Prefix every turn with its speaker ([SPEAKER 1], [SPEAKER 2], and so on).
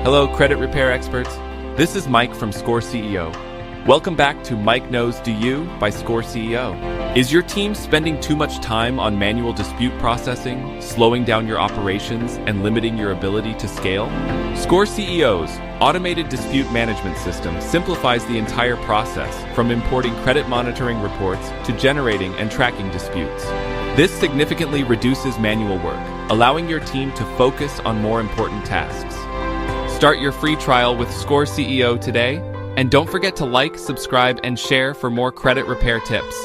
[SPEAKER 1] Hello, credit repair experts. This is Mike from ScoreCEO. Welcome back to Mike Knows Do You by ScoreCEO. Is your team spending too much time on manual dispute processing, slowing down your operations, and limiting your ability to scale? ScoreCEO's automated dispute management system simplifies the entire process, from importing credit monitoring reports to generating and tracking disputes. This significantly reduces manual work, allowing your team to focus on more important tasks. Start your free trial with ScoreCEO today, and don't forget to like, subscribe, and share for more credit repair tips.